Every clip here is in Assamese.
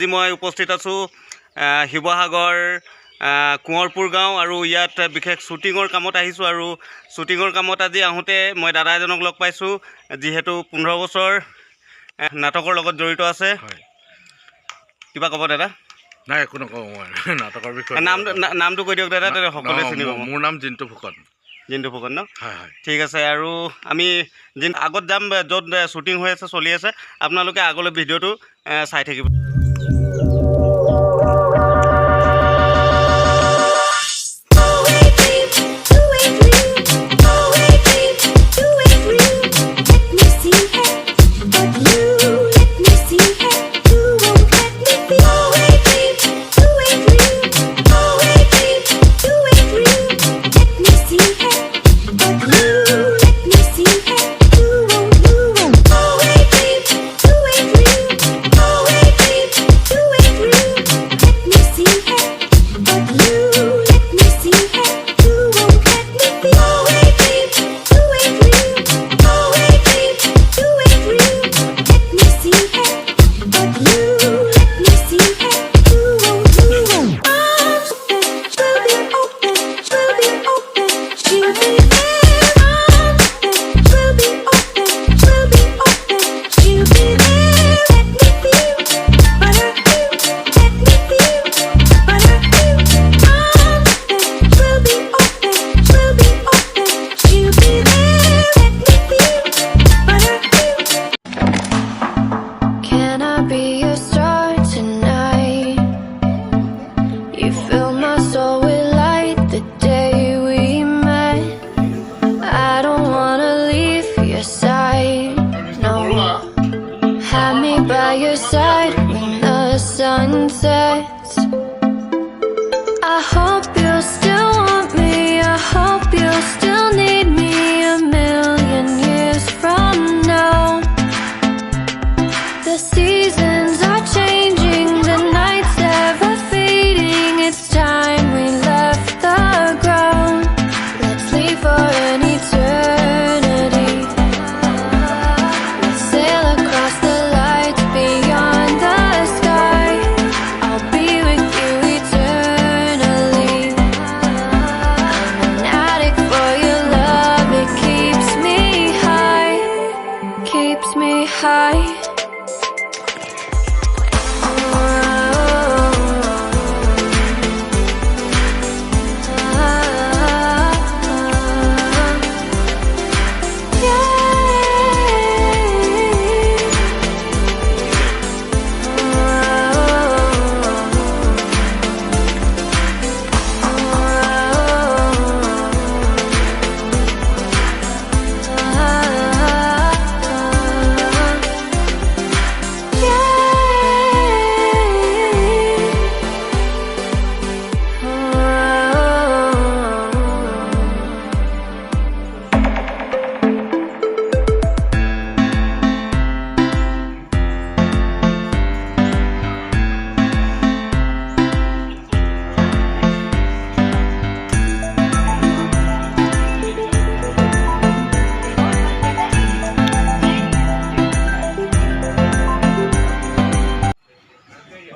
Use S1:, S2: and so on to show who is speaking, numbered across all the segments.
S1: আজি মই উপস্থিত আছোঁ শিৱসাগৰ কোঁৱৰপুৰ গাঁও আৰু ইয়াত বিশেষ শ্বুটিঙৰ কামত আহিছোঁ আৰু শ্বুটিঙৰ কামত আজি আহোঁতে মই দাদা এজনক লগ পাইছোঁ যিহেতু 15 বছৰ নাটকৰ লগত জড়িত আছে। কিবা ক'ব দাদা?
S2: নাই একো নকওঁ মই নাটকৰ বিষয়ে।
S1: নামটো কৈ দিয়ক দাদা, সকলোৱে চিনি পাব।
S2: মোৰ নাম জিন্তু ফুকন।
S1: জিন্তু ফুকন ন?
S2: হয় হয়,
S1: ঠিক আছে। আৰু আমি আগত যাম য'ত শ্বুটিং হৈ আছে, চলি আছে। আপোনালোকে আগলৈ ভিডিঅ'টো চাই থাকিব।
S3: By your side when the sun sets, I hope you'll still want me, I hope you'll still need me a million years from now. The seasons are changing, the nights ever fading, it's time we left the ground. Let's leave for an eternity. Let's sail across the beyond the sky. I'll be with you eternally. I'm an addict for your love. It keeps me high, keeps me high.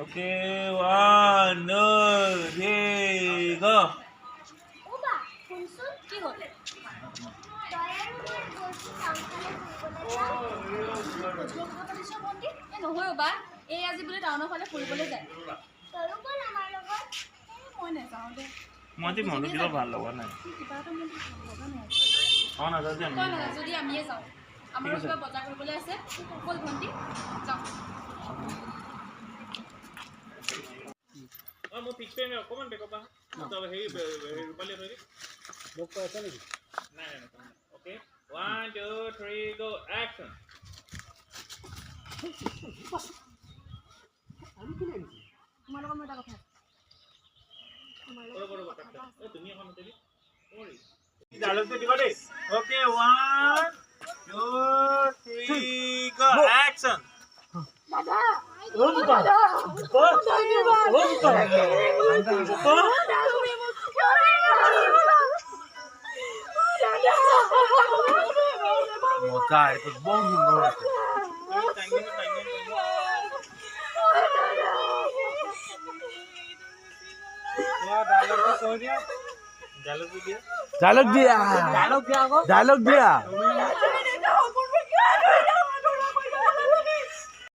S4: Okay, 1, 2, 3, go.
S5: নহয় বা এই আজি বোলে টাউনৰ ফালে ফুৰিবলৈ যায়। মই নাযাওঁ দে।
S4: মইতো মনটো কিবা ভাল লগা নাই।
S5: যদি আমিয়ে যাওঁ, আমাৰ কিবা বজাৰ কৰিবলৈ আছে, ব'ল ভণ্টি যাওঁ।
S4: মই ফিক্স কৰিম অকণমান বেকআপ হেৰি ৰূপালী হেৰি মোক কৈ আছে নেকি? নাই অ'কে 1, 2, 3 go action.
S5: তোমাৰ লগত মই এটা কথা
S4: তুমি এখন ডায়লগটো দিবা দেই। Okay 1, 2, 3 go action.
S5: দাদা
S2: মজা, এইটো বহুত সুন্দৰ হৈছে। ডায়লগ দিয়া ডায়লগ দিয়া